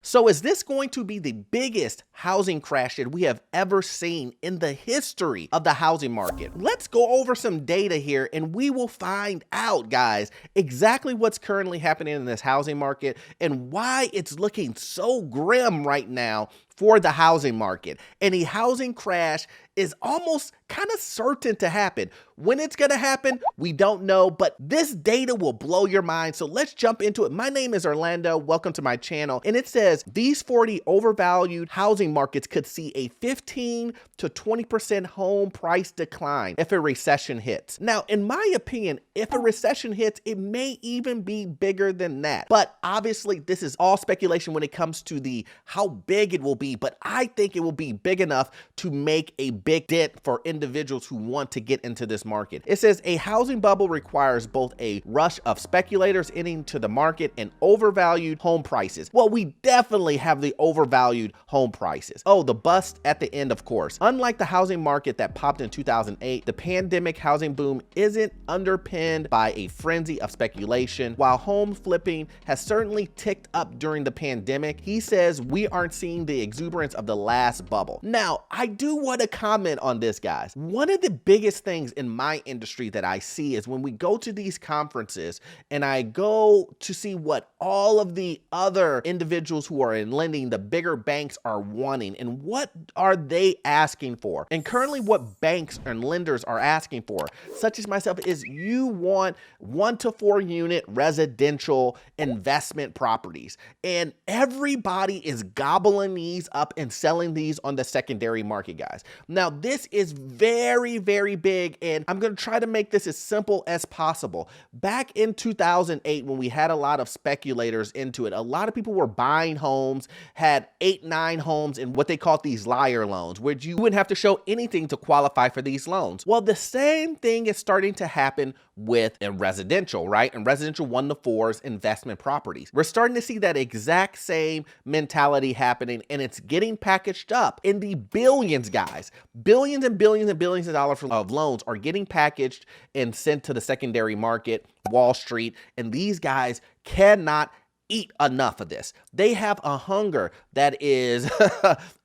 So is this going to be the biggest housing crash that we have ever seen in the history of the housing market? Let's go over some data here and we will find out, guys, exactly what's currently happening in this housing market and why it's looking so grim right now for the housing market. And a housing crash is almost kind of certain to happen. When it's going to happen, we don't know, but this data will blow your mind. So let's jump into it. My name is Orlando. Welcome to my channel. And it says these 40 overvalued housing markets could see a 15 to 20% home price decline if a recession hits. Now, in my opinion, if a recession hits, it may even be bigger than that. But obviously, this is all speculation when it comes to how big it will be. But I think it will be big enough to make a big dent for individuals who want to get into this market. It says a housing bubble requires both a rush of speculators into the market and overvalued home prices. Well, we definitely have the overvalued home prices. Oh, the bust at the end, of course. Unlike the housing market that popped in 2008, the pandemic housing boom isn't underpinned by a frenzy of speculation. While home flipping has certainly ticked up during the pandemic, he says we aren't seeing the exuberance of the last bubble. Now, I do want to comment on this, guys. One of the biggest things in my industry that I see is when we go to these conferences and I go to see what all of the other individuals who are in lending, the bigger banks, are wanting and what are they asking for. And currently what banks and lenders are asking for, such as myself, is you want 1 to 4 unit residential investment properties. And everybody is gobbling these up and selling these on the secondary market, guys. Now, this is very, very big, and I'm going to try to make this as simple as possible. Back in 2008, when we had a lot of speculators into it, a lot of people were buying homes, had 8, 9 homes in what they called these liar loans, where you wouldn't have to show anything to qualify for these loans. Well, the same thing is starting to happen with residential, right? And residential 1 to 4s investment properties. We're starting to see that exact same mentality happening, and it's getting packaged up in the billions, guys. Billions and billions and billions of dollars of loans are getting packaged and sent to the secondary market, Wall Street, and these guys cannot eat enough of this. They have a hunger that is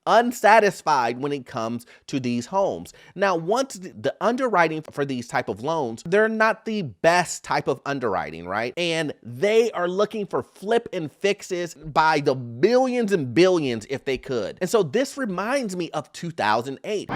unsatisfied when it comes to these homes. Now, once the underwriting for these type of loans, they're not the best type of underwriting, right? And they are looking for flip and fixes by the billions and billions if they could. And so this reminds me of 2008.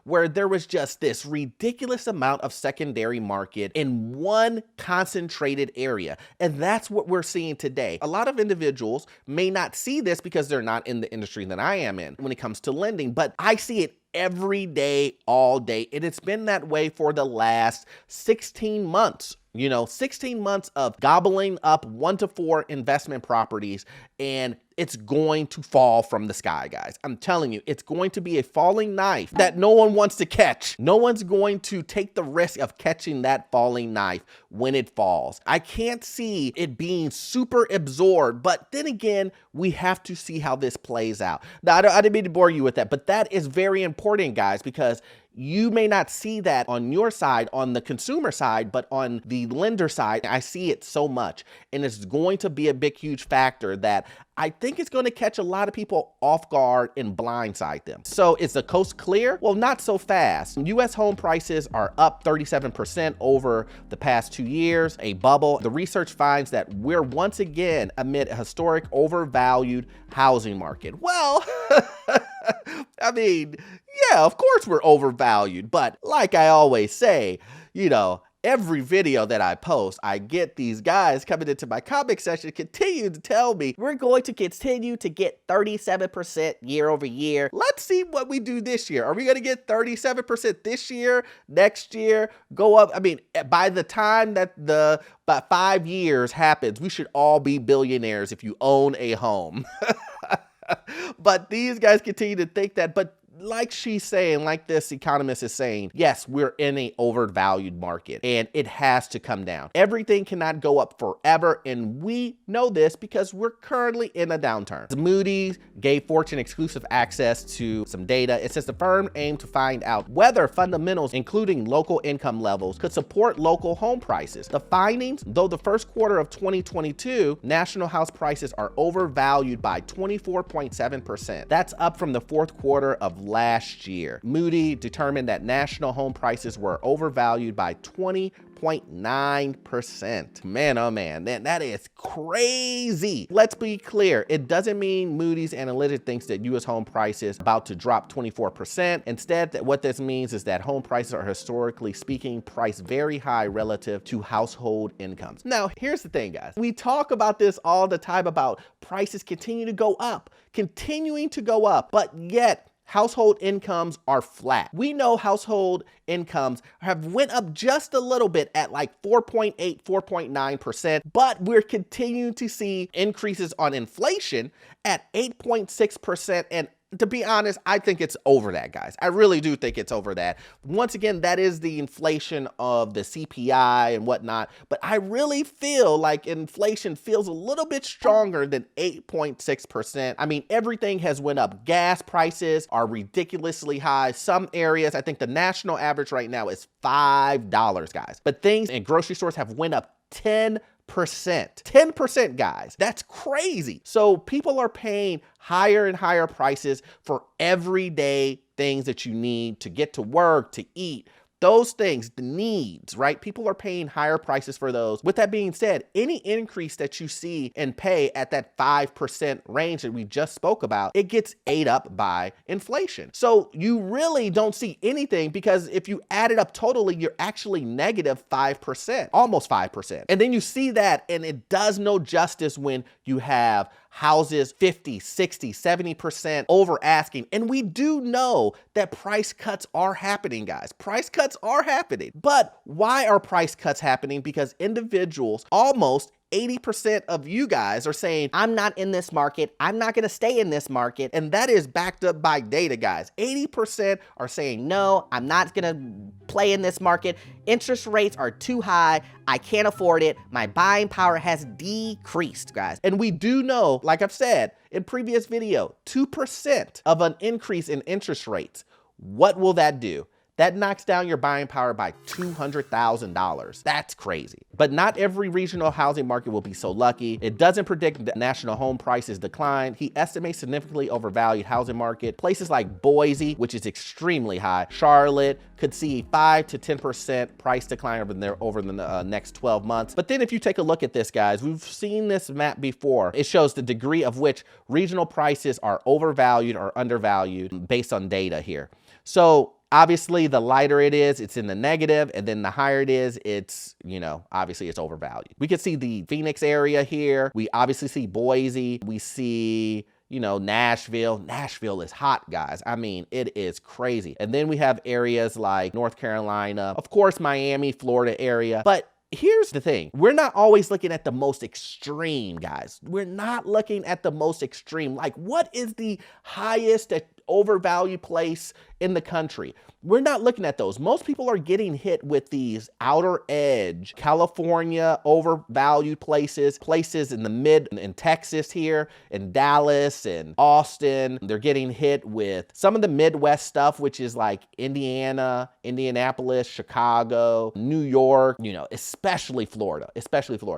Where there was just this ridiculous amount of secondary market in one concentrated area. And that's what we're seeing today. A lot of individuals may not see this because they're not in the industry that I am in when it comes to lending, but I see it every day, all day. And it's been that way for the last 16 months. 16 months of gobbling up 1 to 4 investment properties, and it's going to fall from the sky, guys. I'm telling you, it's going to be a falling knife that no one wants to catch. No one's going to take the risk of catching that falling knife when it falls. I can't see it being super absorbed, but then again, we have to see how this plays out. Now, I didn't mean to bore you with that, but that is very important, guys, because you may not see that on your side, on the consumer side, but on the lender side, I see it so much. And it's going to be a big, huge factor that I think it's going to catch a lot of people off guard and blindside them. So is the coast clear? Well, not so fast. U.S. home prices are up 37% over the past 2 years, a bubble. The research finds that we're once again amid a historic overvalued housing market. Well, I mean, yeah, of course we're overvalued, but like I always say, every video that I post, I get these guys coming into my comment section continue to tell me we're going to continue to get 37% year over year. Let's see what we do this year. Are we going to get 37% this year, next year, go up? I mean, by the time that about 5 years happens, we should all be billionaires if you own a home. But these guys continue to think that, but like she's saying, like this economist is saying, yes, we're in a overvalued market and it has to come down. Everything cannot go up forever, and we know this because we're currently in a downturn. Moody's gave Fortune exclusive access to some data. It says the firm aimed to find out whether fundamentals, including local income levels, could support local home prices. The findings, though the first quarter of 2022, national house prices are overvalued by 24.7%. That's up from the fourth quarter of last year. Moody determined that national home prices were overvalued by 20.9%. Man, oh man, that is crazy. Let's be clear. It doesn't mean Moody's Analytics thinks that U.S. home prices about to drop 24%. Instead, what this means is that home prices are historically speaking priced very high relative to household incomes. Now, here's the thing, guys. We talk about this all the time about prices continue to go up, continuing to go up, but yet household incomes are flat. We know household incomes have went up just a little bit at like 4.8, 4.9%, but we're continuing to see increases on inflation at 8.6%. And to be honest, I think it's over that, guys. I really do think it's over that. Once again, that is the inflation of the CPI and whatnot, but I really feel like inflation feels a little bit stronger than 8.6%. I mean, everything has went up. Gas prices are ridiculously high. Some areas, I think the national average right now is $5, guys. But things in grocery stores have went up 10%, guys. That's crazy. So people are paying higher and higher prices for everyday things that you need to get to work, to eat. Those things, the needs, right? People are paying higher prices for those. With that being said, any increase that you see in pay at that 5% range that we just spoke about, it gets ate up by inflation. So you really don't see anything, because if you add it up totally, you're actually negative 5%, almost 5%. And then you see that, and it does no justice when you have houses 50, 60, 70% over asking. And we do know that price cuts are happening, guys. Price cuts are happening. But why are price cuts happening? Because individuals, almost 80% of you guys are saying, I'm not in this market. I'm not going to stay in this market. And that is backed up by data, guys. 80% are saying, no, I'm not going to play in this market. Interest rates are too high. I can't afford it. My buying power has decreased, guys. And we do know, like I've said in previous video, 2% of an increase in interest rates. What will that do? That knocks down your buying power by $200,000. That's crazy. But not every regional housing market will be so lucky. It doesn't predict that national home prices decline. He estimates significantly overvalued housing market. Places like Boise, which is extremely high, Charlotte could see 5 to 10% price decline over the next 12 months. But then if you take a look at this, guys, we've seen this map before. It shows the degree of which regional prices are overvalued or undervalued based on data here. So obviously, the lighter it is, it's in the negative, and then the higher it is, it's, obviously it's overvalued. We can see the Phoenix area here. We obviously see Boise. We see, Nashville. Nashville is hot, guys. I mean, it is crazy. And then we have areas like North Carolina, of course, Miami, Florida area. But here's the thing. We're not always looking at the most extreme, guys. We're not looking at the most extreme. Like, what is the highest overvalued place in the country? We're not looking at those. Most people are getting hit with these outer edge, California overvalued places in the mid, in Texas here, in Dallas and Austin. They're getting hit with some of the Midwest stuff, which is like Indiana, Indianapolis, Chicago, New York, especially Florida.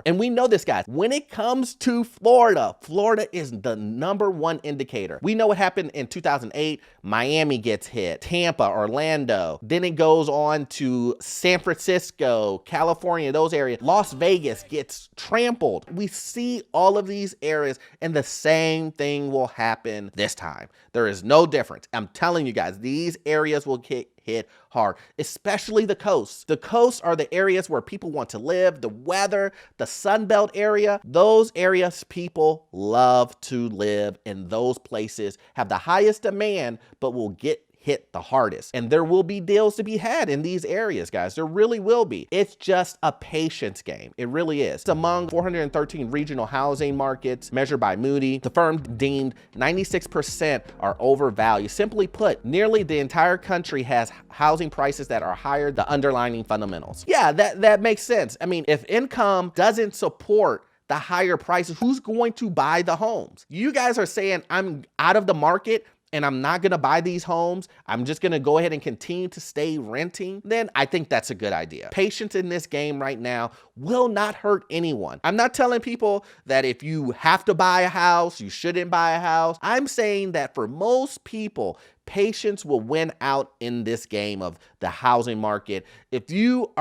And we know this, guys. When it comes to Florida, Florida is the #1 indicator. We know what happened in 2008. Miami gets hit, Tampa, Orlando. Then it goes on to San Francisco, California, those areas. Las Vegas gets trampled. We see all of these areas, and the same thing will happen this time. There is no difference. I'm telling you guys, these areas will get hit hard, especially the coasts. The coasts are the areas where people want to live, the weather, the Sun Belt area. Those areas people love to live in. Those places have the highest demand, but will get hit the hardest. And there will be deals to be had in these areas, guys. There really will be. It's just a patience game. It really is. It's among 413 regional housing markets measured by Moody. The firm deemed 96% are overvalued. Simply put, nearly the entire country has housing prices that are higher than the underlying fundamentals. Yeah, that makes sense. I mean, if income doesn't support the higher prices, who's going to buy the homes? You guys are saying I'm out of the market and I'm not gonna buy these homes, I'm just gonna go ahead and continue to stay renting, then I think that's a good idea. Patience in this game right now will not hurt anyone. I'm not telling people that if you have to buy a house, you shouldn't buy a house. I'm saying that for most people, patience will win out in this game of the housing market. If you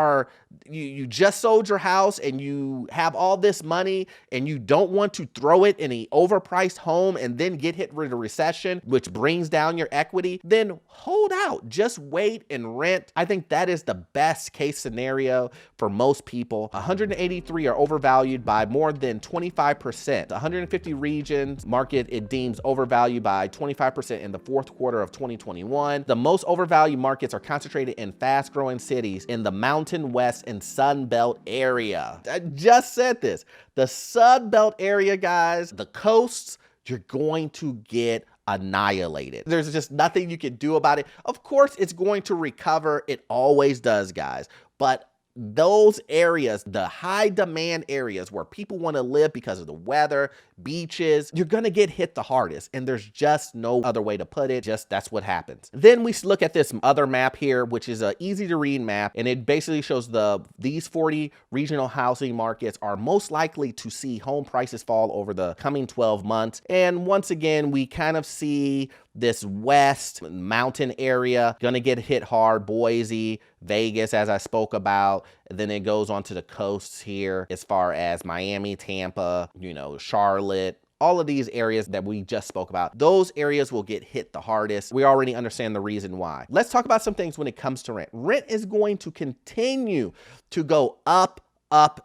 just sold your house and you have all this money and you don't want to throw it in an overpriced home and then get hit with a recession, which brings down your equity, then hold out. Just wait and rent. I think that is the best case scenario for most people. 183 are overvalued by more than 25%. 150 regions market it deems overvalued by 25% in the fourth quarter of 2021. The most overvalued markets are concentrated in fast-growing cities in the Mountain West and Sun Belt area. I just said this. The Sun Belt area, guys, the coasts, you're going to get annihilated. There's just nothing you can do about it. Of course, it's going to recover. It always does, guys. But those areas, the high demand areas where people want to live because of the weather, beaches, you're going to get hit the hardest. And there's just no other way to put it. Just that's what happens. Then we look at this other map here, which is an easy to read map. And it basically shows these 40 regional housing markets are most likely to see home prices fall over the coming 12 months. And once again, we kind of see this west mountain area gonna get hit hard. Boise, Vegas, as I spoke about. Then it goes on to the coasts here as far as Miami, Tampa, Charlotte. All of these areas that we just spoke about, those areas will get hit the hardest. We already understand the reason why. Let's talk about some things when it comes to rent. Rent is going to continue to go up,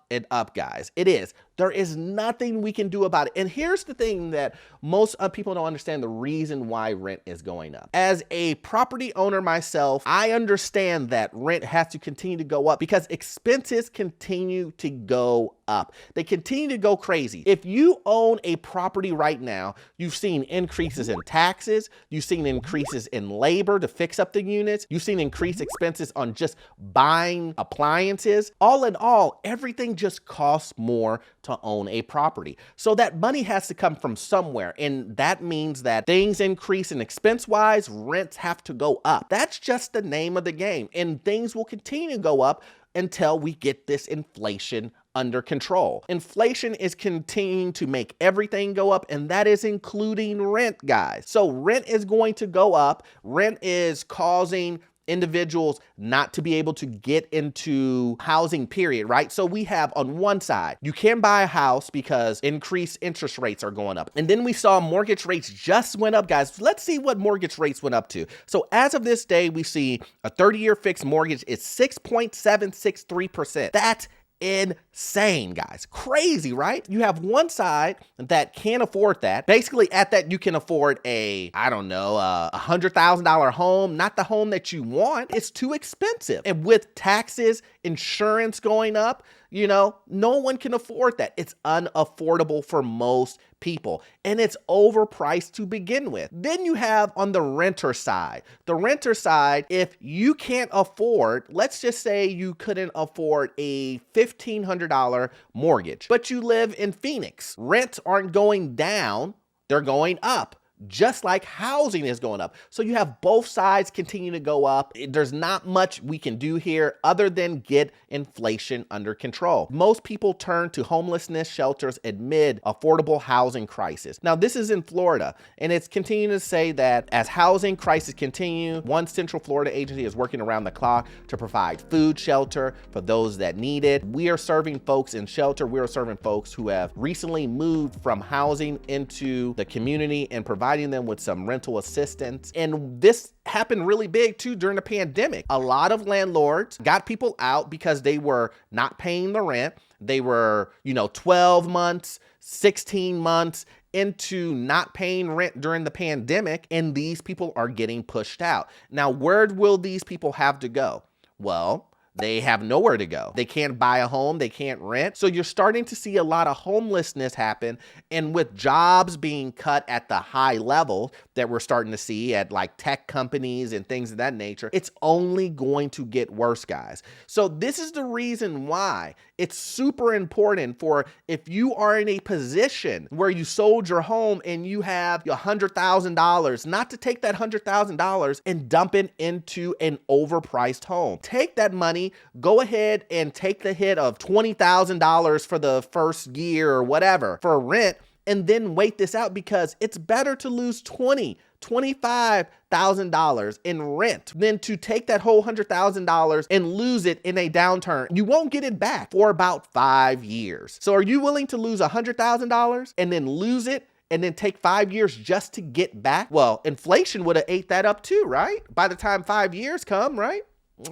and up, guys. It is. There is nothing we can do about it. And here's the thing that most people don't understand, the reason why rent is going up. As a property owner myself, I understand that rent has to continue to go up because expenses continue to go up. They continue to go crazy. If you own a property right now, you've seen increases in taxes, you've seen increases in labor to fix up the units, you've seen increased expenses on just buying appliances. All in all, everything just costs more to own a property. So that money has to come from somewhere. And that means that things increase in expense-wise, rents have to go up. That's just the name of the game. And things will continue to go up until we get this inflation under control. Inflation is continuing to make everything go up, and that is including rent, guys. So rent is going to go up. Rent is causing individuals not to be able to get into housing, period, right? So we have on one side, you can't buy a house because increased interest rates are going up. And then we saw mortgage rates just went up, guys. Let's see what mortgage rates went up to. So as of this day, we see a 30-year fixed mortgage is 6.763%. That's insane, guys. Crazy, right? You have one side that can't afford that. Basically, at that, you can afford a $100,000 home, not the home that you want. It's too expensive. And with taxes, insurance going up, no one can afford that. It's unaffordable for most people, and it's overpriced to begin with. Then you have on the renter side. The renter side, if you can't afford, let's just say you couldn't afford a $1,500 mortgage, but you live in Phoenix. Rents aren't going down, they're going up. Just like housing is going up. So you have both sides continue to go up. There's not much we can do here other than get inflation under control. Most people turn to homelessness shelters amid affordable housing crisis. Now, this is in Florida, and it's continuing to say that as housing crisis continue, one Central Florida agency is working around the clock to provide food, shelter for those that need it. We are serving folks in shelter. We are serving folks who have recently moved from housing into the community and providing them with some rental assistance. And this happened really big too during the pandemic. A lot of landlords got people out because they were not paying the rent. They were, 12 months, 16 months, into not paying rent during the pandemic, and these people are getting pushed out. Now, where will these people have to go? Well, they have nowhere to go. They can't buy a home. They can't rent. So you're starting to see a lot of homelessness happen. And with jobs being cut at the high level that we're starting to see at like tech companies and things of that nature, it's only going to get worse, guys. So this is the reason why it's super important for, if you are in a position where you sold your home and you have your $100,000, not to take that $100,000 and dump it into an overpriced home. Take that money, go ahead and take the hit of $20,000 for the first year or whatever for rent, and then wait this out, because it's better to lose $25,000 in rent than to take that whole $100,000 and lose it in a downturn. You won't get it back for about 5 years. So are you willing to lose $100,000 and then lose it and then take 5 years just to get back? Well, inflation would have ate that up too, right? By the time 5 years come, right?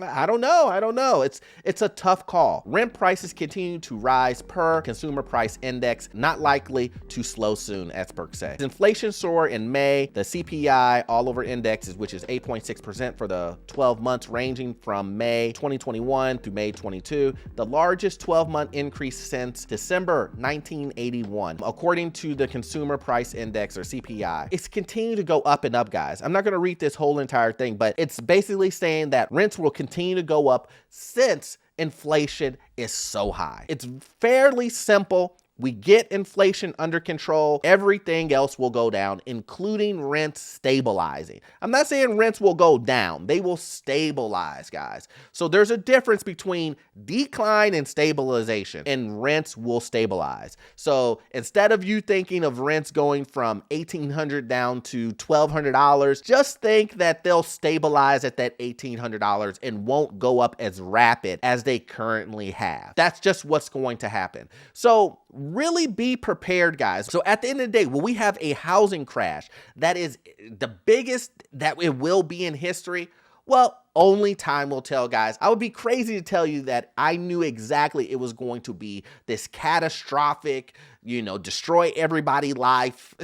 I don't know. It's a tough call. Rent prices continue to rise per consumer price index, not likely to slow soon, experts say. Inflation soared in May. The CPI all over indexes, which is 8.6% for the 12 months ranging from May 2021 to May 22, the largest 12-month increase since December 1981. According to the Consumer Price Index, or CPI, it's continued to go up and up, guys. I'm not going to read this whole entire thing, but it's basically saying that rents will continue to go up since inflation is so high. It's fairly simple. We get inflation under control, everything else will go down, including rents stabilizing. I'm not saying rents will go down, they will stabilize, guys. So there's a difference between decline and stabilization, and rents will stabilize. So instead of you thinking of rents going from $1,800 down to $1,200, just think that they'll stabilize at that $1,800 and won't go up as rapid as they currently have. That's just what's going to happen. So really be prepared, guys. So at the end of the day, will we have a housing crash that is the biggest that it will be in history? Well, only time will tell, guys. I would be crazy to tell you that I knew exactly it was going to be this catastrophic, destroy everybody life,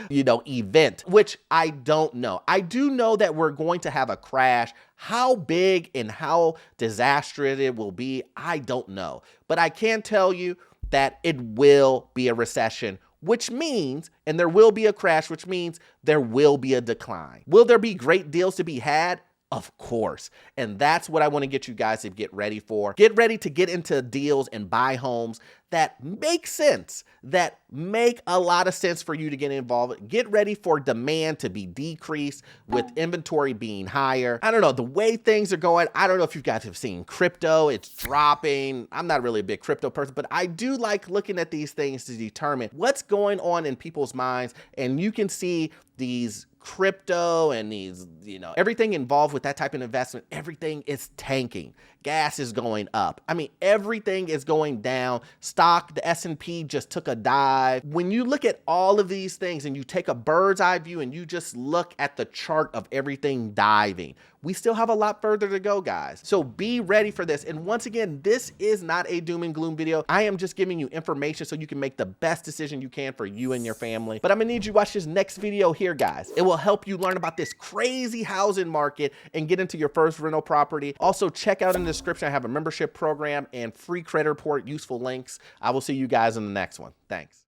event, which I don't know. I do know that we're going to have a crash. How big and how disastrous it will be, I don't know. But I can tell you that it will be a recession, which means, and there will be a crash, which means there will be a decline. Will there be great deals to be had? Of course. And that's what I want to get you guys to get ready for. Get ready to get into deals and buy homes that make sense, that make a lot of sense for you to get involved. Get ready for demand to be decreased with inventory being higher. I don't know, the way things are going, I don't know if you guys have seen crypto, it's dropping. I'm not really a big crypto person, but I do like looking at these things to determine what's going on in people's minds. And you can see these crypto and these, everything involved with that type of investment, everything is tanking. Gas is going up. I mean, everything is going down. Stock, the S&P just took a dive. When you look at all of these things and you take a bird's eye view and you just look at the chart of everything diving, we still have a lot further to go, guys. So be ready for this. And once again, this is not a doom and gloom video. I am just giving you information so you can make the best decision you can for you and your family. But I'm gonna need you to watch this next video here, guys. It will help you learn about this crazy housing market and get into your first rental property. Also, check out in the description, I have a membership program and free credit report, useful links. I will see you guys in the next one. Thanks.